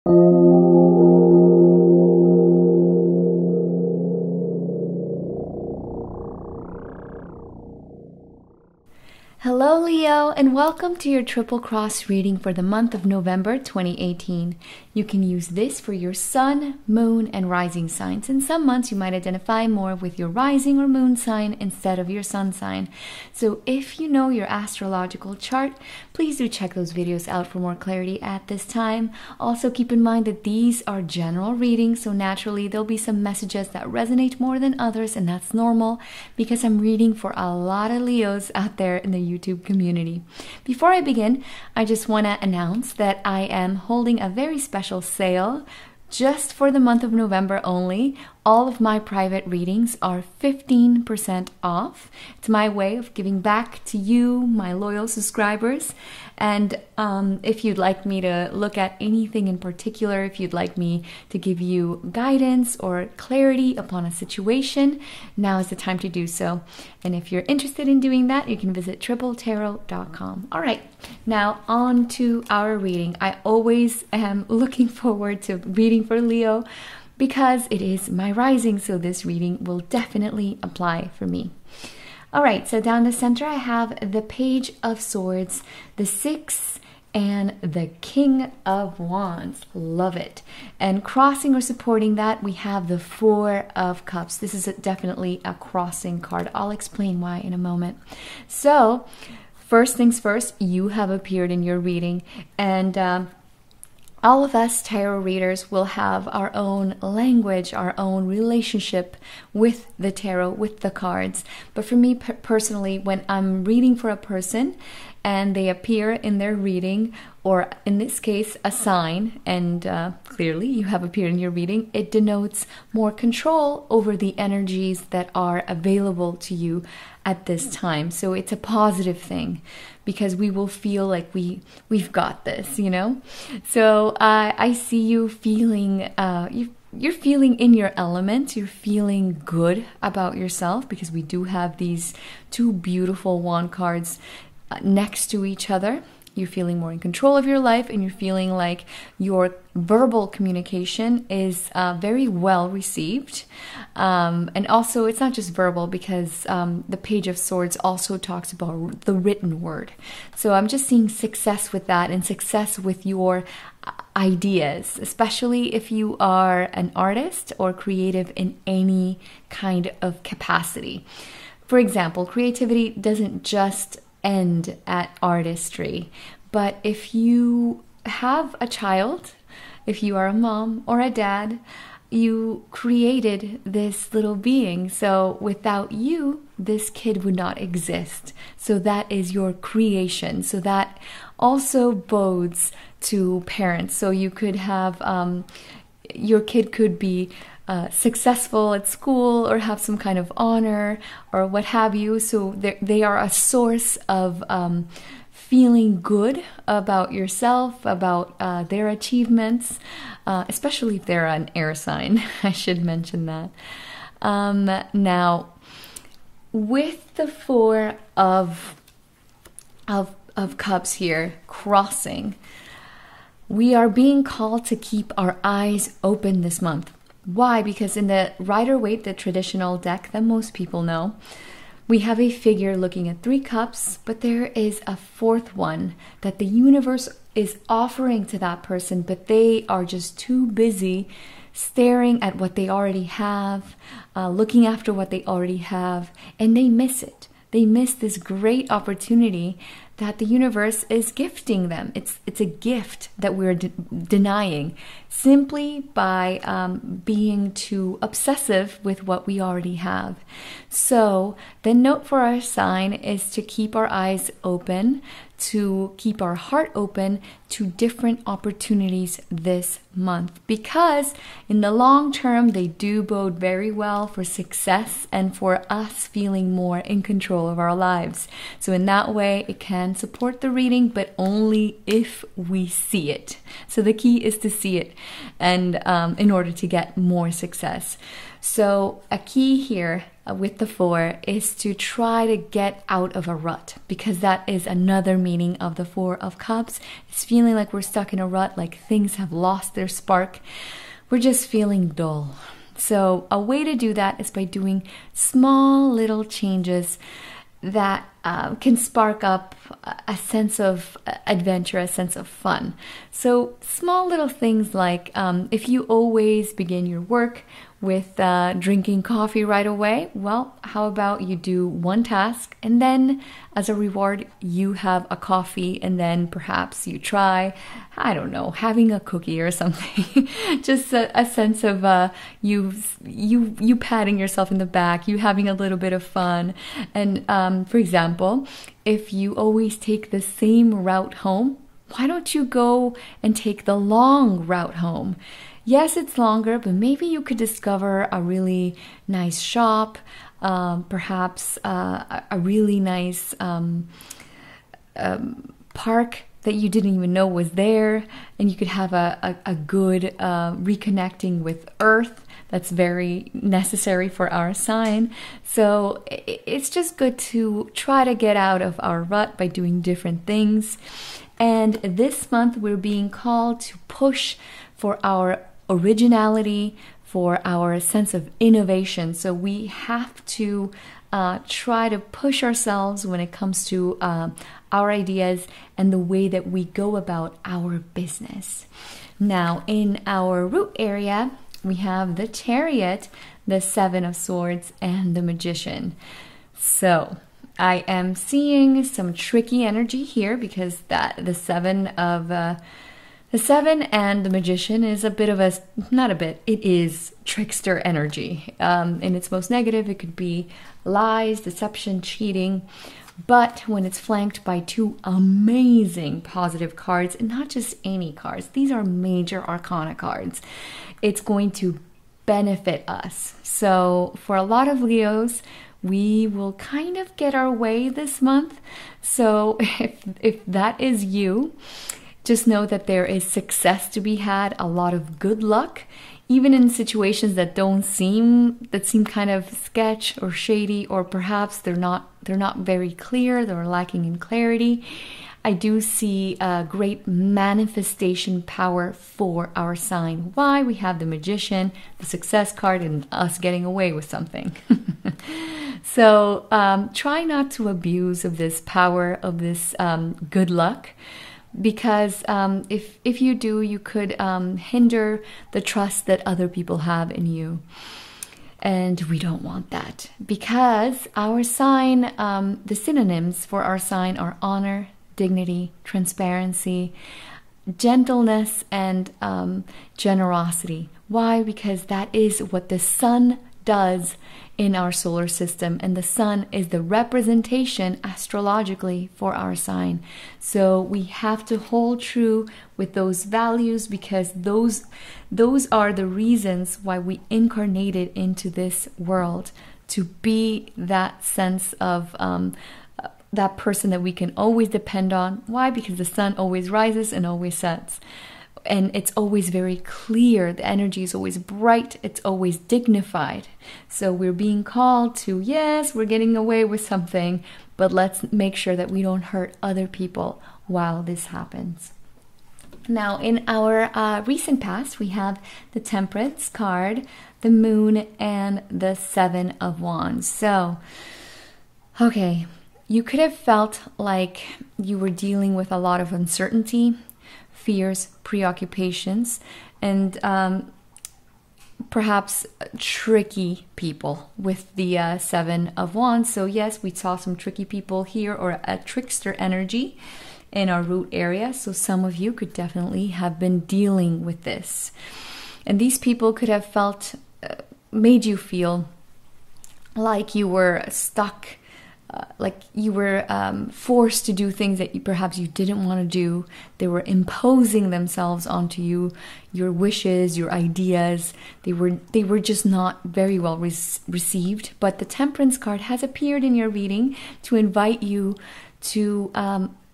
Hello Leo, and welcome to your Triple Cross reading for the month of November 2018. You can use this for your sun, moon, and rising signs. In some months you might identify more with your rising or moon sign instead of your sun sign. So if you know your astrological chart, please do check those videos out for more clarity at this time. Also keep in mind that these are general readings, so naturally there'll be some messages that resonate more than others, and that's normal because I'm reading for a lot of Leos out there in the YouTube community. Before I begin, I just want to announce that I am holding a very special sale just for the month of November only. All of my private readings are 15% off. It's my way of giving back to you, my loyal subscribers. And if you'd like me to look at anything in particular, if you'd like me to give you guidance or clarity upon a situation, now is the time to do so. And if you're interested in doing that, you can visit tripletarot.com. All right, now on to our reading. I always am looking forward to reading for Leo because it is my rising, so this reading will definitely apply for me. All right, so down the center I have the Page of Swords, the 6, and the King of Wands. Love it. And crossing or supporting that, we have the 4 of Cups. This is definitely a crossing card. I'll explain why in a moment. So, first things first, you have appeared in your reading, and all of us tarot readers will have our own language, our own relationship with the tarot, with the cards. But for me personally, when I'm reading for a person and they appear in their reading, or in this case, a sign, and clearly you have appeared in your reading, it denotes more control over the energies that are available to you at this time. So it's a positive thing because we will feel like we've got this, you know? So I see you feeling, you're feeling in your element, you're feeling good about yourself because we do have these 2 beautiful wand cards next to each other. You're feeling more in control of your life, and you're feeling like your verbal communication is very well received. And also, it's not just verbal because the Page of Swords also talks about the written word. So I'm just seeing success with that and success with your ideas, especially if you are an artist or creative in any kind of capacity. For example, creativity doesn't just end at artistry, but if you have a child, if you are a mom or a dad, you created this little being. So without you, this kid would not exist. So that is your creation. So that also bodes to parents. So you could have your kid could be successful at school or have some kind of honor or what have you. So they are a source of feeling good about yourself, about their achievements, especially if they're an air sign. I should mention that. Now, with the 4 of Cups here crossing, we are being called to keep our eyes open this month. Why? Because in the Rider-Waite, the traditional deck that most people know, we have a figure looking at 3 cups, but there is a 4th one that the universe is offering to that person, but they are just too busy staring at what they already have, looking after what they already have, and they miss it. They miss this great opportunity that the universe is gifting them. It's a gift that we're denying simply by being too obsessive with what we already have. So the note for our sign is to keep our eyes open, to keep our heart open to different opportunities this month, because in the long term they do bode very well for success and for us feeling more in control of our lives. So in that way it can can support the reading, but only if we see it. So the key is to see it, and in order to get more success. So a key here with the 4 is to try to get out of a rut, because that is another meaning of the 4 of Cups. It's feeling like we're stuck in a rut, like things have lost their spark. We're just feeling dull. So a way to do that is by doing small little changes that can spark up a sense of adventure, a sense of fun. So small little things like if you always begin your work with drinking coffee right away, well, how about you do one task and then as a reward you have a coffee, and then perhaps you try, I don't know, having a cookie or something. Just a sense of you patting yourself in the back, you having a little bit of fun. And for example, if you always take the same route home, why don't you go and take the long route home? Yes, it's longer, but maybe you could discover a really nice shop, perhaps a really nice park that you didn't even know was there, and you could have a good reconnecting with Earth. That's very necessary for our sign. So it's just good to try to get out of our rut by doing different things. And this month we're being called to push for our originality, for our sense of innovation. So we have to try to push ourselves when it comes to our ideas and the way that we go about our business. Now, in our root area, we have the Chariot, the 7 of Swords, and the Magician. So I am seeing some tricky energy here, because the 7 and the Magician is a bit of a, not a bit, it is trickster energy. In its most negative, it could be lies, deception, cheating. But when it's flanked by 2 amazing positive cards, and not just any cards, these are major arcana cards, it's going to benefit us. So for a lot of Leos, we will kind of get our way this month. So if that is you, just know that there is success to be had, a lot of good luck, even in situations that seem kind of sketch or shady, or perhaps they're not very clear, they're lacking in clarity. I do see a great manifestation power for our sign. Why? We have the Magician, the success card, and us getting away with something. So try not to abuse of this power, of this good luck, because if you do, you could hinder the trust that other people have in you. And we don't want that, because our sign, the synonyms for our sign are honor, dignity, transparency, gentleness, and generosity. Why? Because that is what the sun does in our solar system, and the sun is the representation astrologically for our sign. So we have to hold true with those values, because those are the reasons why we incarnated into this world, to be that sense of that person that we can always depend on. Why? Because the sun always rises and always sets. And it's always very clear. The energy is always bright. It's always dignified. So we're being called to, yes, we're getting away with something, but let's make sure that we don't hurt other people while this happens. Now, in our recent past, we have the Temperance card, the Moon, and the 7 of Wands. So, okay, you could have felt like you were dealing with a lot of uncertainty, fears, preoccupations, and perhaps tricky people with the 7 of Wands. So yes, we saw some tricky people here, or a trickster energy in our root area. So some of you could definitely have been dealing with this. And these people could have made you feel like you were stuck, like you were forced to do things that perhaps you didn't want to do. They were imposing themselves onto you, your wishes, your ideas. They were just not very well received. But the Temperance card has appeared in your reading to invite you to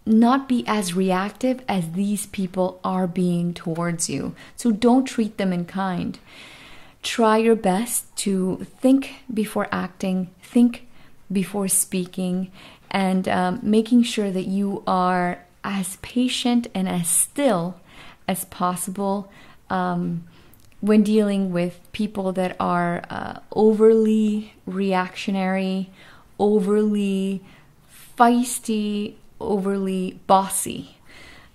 not be as reactive as these people are being towards you. So don't treat them in kind. Try your best to think before acting, think before speaking, and making sure that you are as patient and as still as possible when dealing with people that are overly reactionary, overly feisty, overly bossy.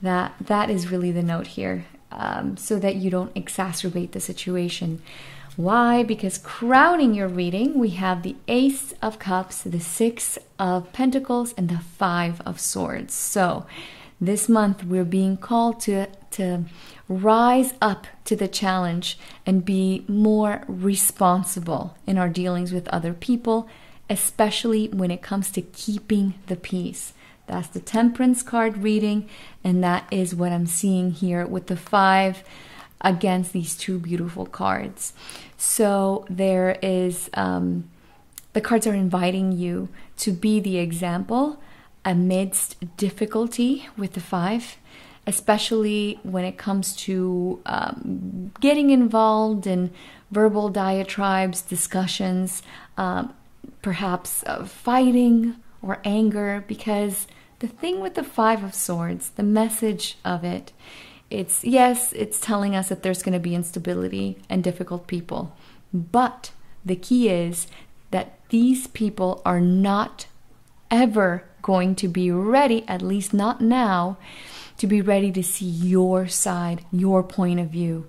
That is really the note here, so that you don't exacerbate the situation. Why? Because crowning your reading, we have the Ace of Cups, the Six of Pentacles, and the Five of Swords. So this month we're being called to rise up to the challenge and be more responsible in our dealings with other people, especially when it comes to keeping the peace. That's the Temperance card reading, and that is what I'm seeing here with the 5 against these 2 beautiful cards. So there is, the cards are inviting you to be the example amidst difficulty with the 5, especially when it comes to getting involved in verbal diatribes, discussions, perhaps fighting or anger, because the thing with the 5 of Swords, the message of it, it's telling us that there's going to be instability and difficult people. But the key is that these people are not ever going to be ready, at least not now, to be ready to see your side, your point of view.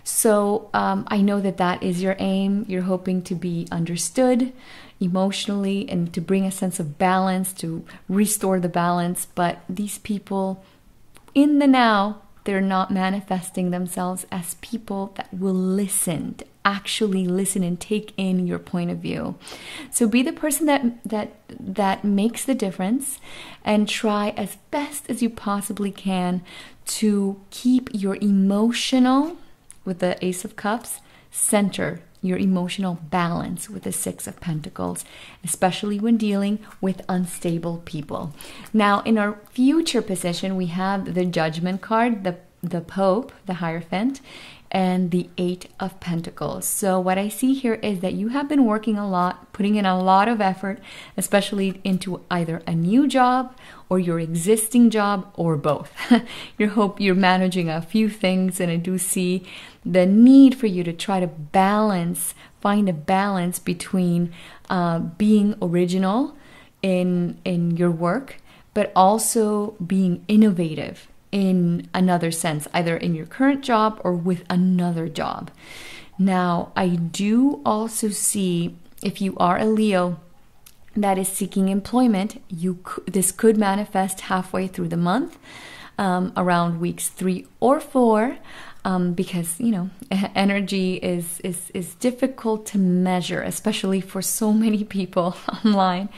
So I know that is your aim. You're hoping to be understood emotionally and to bring a sense of balance, to restore the balance. But these people in the now, they're not manifesting themselves as people that will listen, to actually listen and take in your point of view. So be the person that makes the difference, and try as best as you possibly can to keep your emotional, with the Ace of Cups, center your emotional balance with the 6 of Pentacles, especially when dealing with unstable people. Now, in our future position, we have the Judgment card, the Pope, the Hierophant, and the 8 of Pentacles. So what I see here is that you have been working a lot, putting in a lot of effort, especially into either a new job or your existing job, or both. You're managing a few things, and I do see the need for you to try to find a balance between being original in your work, but also being innovative in another sense, either in your current job or with another job. Now, I do also see, if you are a Leo that is seeking employment, this could manifest halfway through the month, around weeks 3 or 4, because energy is difficult to measure, especially for so many people online.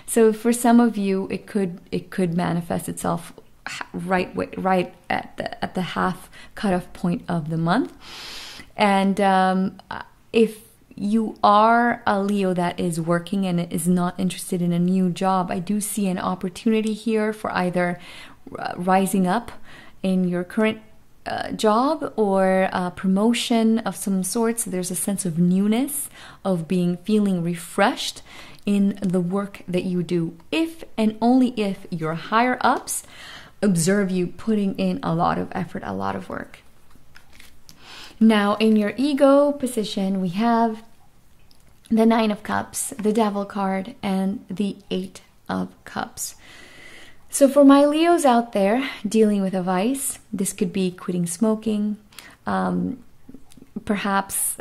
So for some of you, it could manifest itself right at the half cutoff point of the month. And if you are a Leo that is working and is not interested in a new job, I do see an opportunity here for either rising up in your current job or promotion of some sort. So there's a sense of newness, of feeling refreshed in the work that you do, if and only if your higher ups observe you putting in a lot of effort, a lot of work. Now, in your ego position, we have the 9 of Cups, the Devil card, and the 8 of Cups. So for my Leos out there dealing with a vice, this could be quitting smoking, perhaps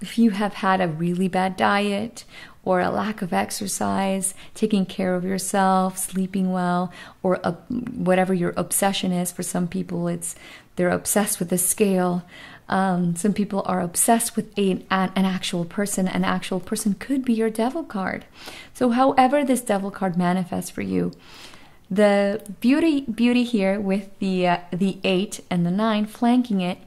if you have had a really bad diet or a lack of exercise, taking care of yourself, sleeping well, or whatever your obsession is. For some people, they're obsessed with the scale. Some people are obsessed with an actual person. An actual person could be your Devil card. So however this Devil card manifests for you, the beauty here with the 8 and the 9 flanking it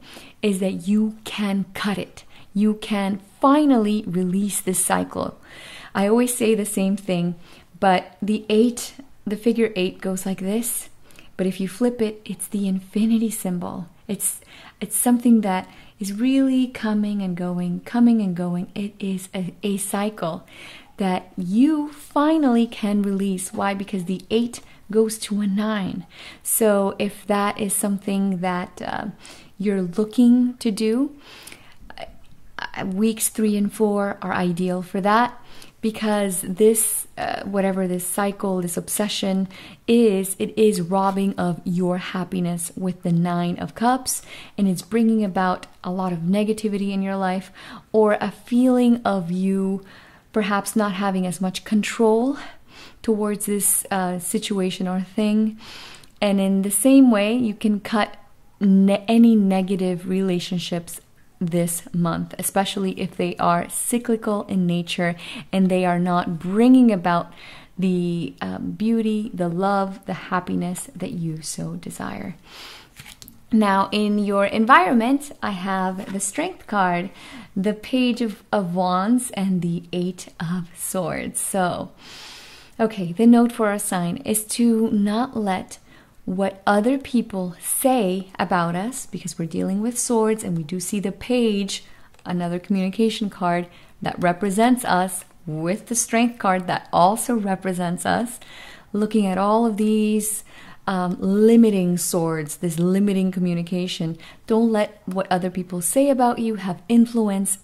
is that you can cut it. You can finally release this cycle. I always say the same thing, but the the figure 8 goes like this, but if you flip it, it's the infinity symbol. It's something that is really coming and going, coming and going. It is a cycle that you finally can release. Why? Because the 8 goes to a 9. So if that is something that you're looking to do, weeks 3 and 4 are ideal for that, because this whatever this cycle, this obsession is, it is robbing of your happiness with the 9 of Cups, and it's bringing about a lot of negativity in your life, or a feeling of you perhaps not having as much control towards this situation or thing. And in the same way, you can cut any negative relationships this month, especially if they are cyclical in nature and they are not bringing about the beauty, the love, the happiness that you so desire. Now, in your environment, I have the Strength card, the Page of Wands, and the 8 of Swords. So, okay, the note for our sign is to not let what other people say about us, because we're dealing with swords and we do see the Page, another communication card that represents us, with the Strength card that also represents us, looking at all of these limiting swords, this limiting communication. Don't let what other people say about you have influence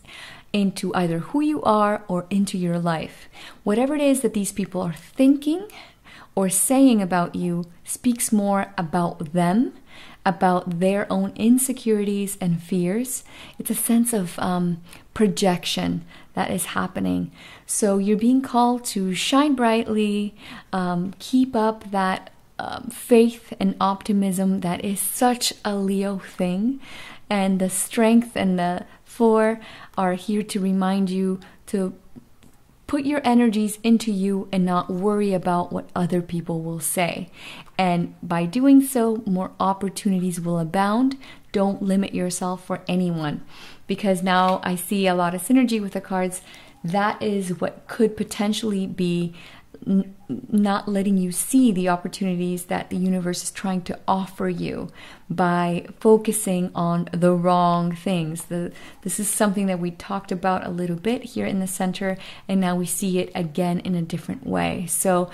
into either who you are or into your life. Whatever it is that these people are thinking or saying about you speaks more about them, about their own insecurities and fears. It's a sense of projection that is happening. So you're being called to shine brightly, keep up that faith and optimism that is such a Leo thing. And the Strength and the 4 are here to remind you to put your energies into you and not worry about what other people will say. And by doing so, more opportunities will abound. Don't limit yourself for anyone, because now I see a lot of synergy with the cards. That is what could potentially be not letting you see the opportunities that the universe is trying to offer you by focusing on the wrong things. This is something that we talked about a little bit here in the center, and now we see it again in a different way. So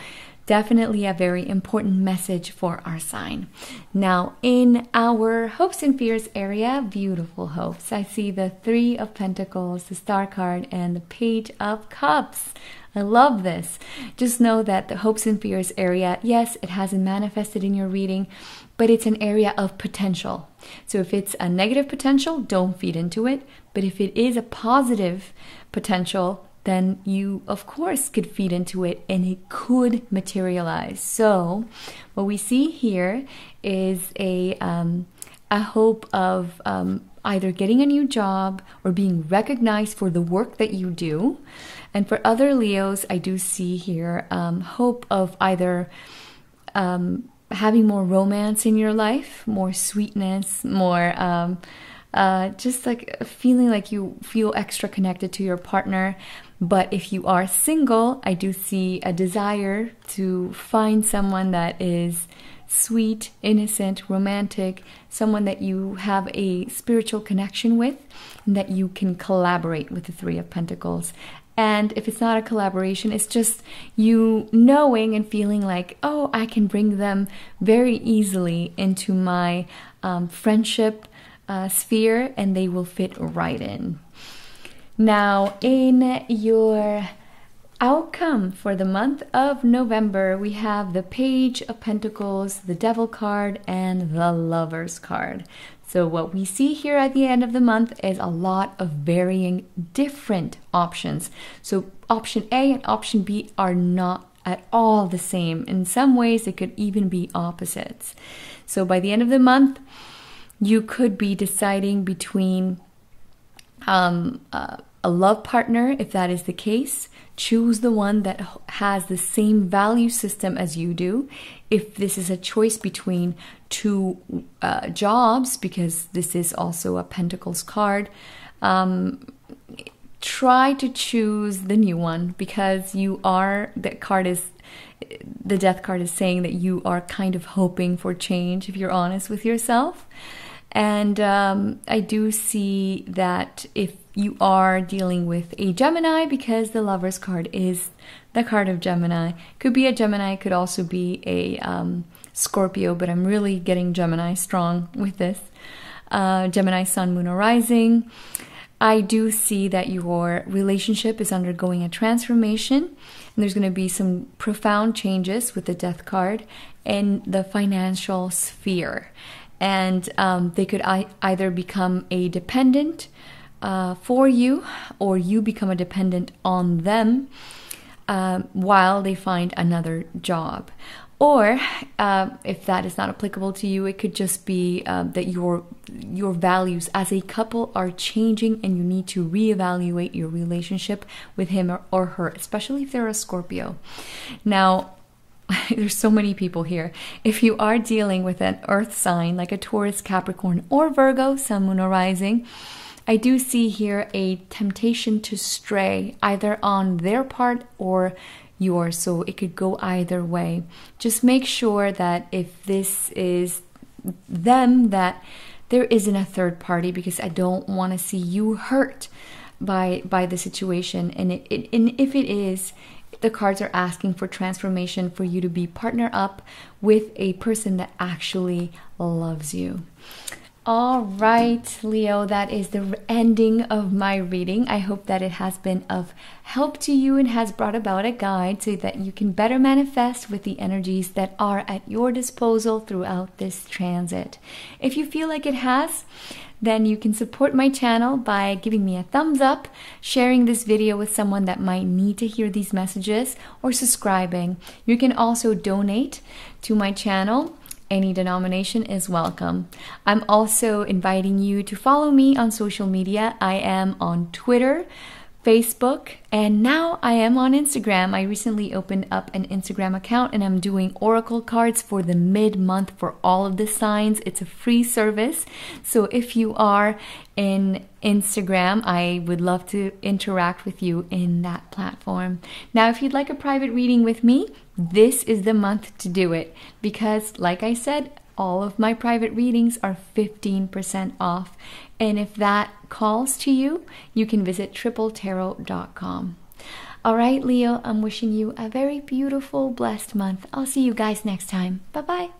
definitely a very important message for our sign. Now, in our hopes and fears area, beautiful hopes, I see the 3 of Pentacles, the Star card, and the Page of Cups. I love this. Just know that the hopes and fears area, yes, it hasn't manifested in your reading, but it's an area of potential. So if it's a negative potential, don't feed into it. But if it is a positive potential, then you, of course, could feed into it and it could materialize. So what we see here is a hope of either getting a new job or being recognized for the work that you do. And for other Leos, I do see here hope of either having more romance in your life, more sweetness, more just like feeling like you feel extra connected to your partner. But if you are single, I do see a desire to find someone that is sweet, innocent, romantic, someone that you have a spiritual connection with, and that you can collaborate with the 3 of Pentacles. And if it's not a collaboration, it's just you knowing and feeling like, oh, I can bring them very easily into my friendship sphere, and they will fit right in. Now, in your outcome for the month of November, we have the Page of Pentacles, the Devil card, and the Lovers card. So what we see here at the end of the month is a lot of varying different options. So option A and option B are not at all the same. In some ways, they could even be opposites. So by the end of the month, you could be deciding between a love partner, if that is the case. Choose the one that has the same value system as you do. If this is a choice between 2 jobs, because this is also a Pentacles card, try to choose the new one, because that card is the Death card is saying that you are kind of hoping for change, if you're honest with yourself. And I do see that if you are dealing with a Gemini, because the Lover's card is the card of Gemini, could be a Gemini, could also be a Scorpio, but I'm really getting Gemini strong with this. Gemini Sun, Moon, or Rising. I do see that your relationship is undergoing a transformation, and there's going to be some profound changes with the Death card in the financial sphere. And they could either become a dependent for you, or you become a dependent on them while they find another job. Or if that is not applicable to you, it could just be that your values as a couple are changing, and you need to reevaluate your relationship with him or her, especially if they're a Scorpio. Now, there's so many people here. If you are dealing with an earth sign like a Taurus, Capricorn, or Virgo, Sun, Moon, or Rising, I do see here a temptation to stray, either on their part or yours. So it could go either way. Just make sure that if this is them, that there isn't a third party, because I don't want to see you hurt by the situation. And if it is, the cards are asking for transformation, for you to be partner up with a person that actually loves you. All right, Leo, that is the ending of my reading. I hope that it has been of help to you and has brought about a guide so that you can better manifest with the energies that are at your disposal throughout this transit. If you feel like it has, then you can support my channel by giving me a thumbs up, sharing this video with someone that might need to hear these messages, or subscribing. You can also donate to my channel. Any denomination is welcome. I'm also inviting you to follow me on social media. I am on Twitter, Facebook, and now I am on Instagram. I recently opened up an Instagram account, and I'm doing oracle cards for the mid-month for all of the signs. It's a free service. So if you are in Instagram, I would love to interact with you in that platform. Now, if you'd like a private reading with me, this is the month to do it, because like I said, all of my private readings are 15% off. And if that calls to you, you can visit tripletarot.com. All right, Leo, I'm wishing you a very beautiful, blessed month. I'll see you guys next time. Bye-bye.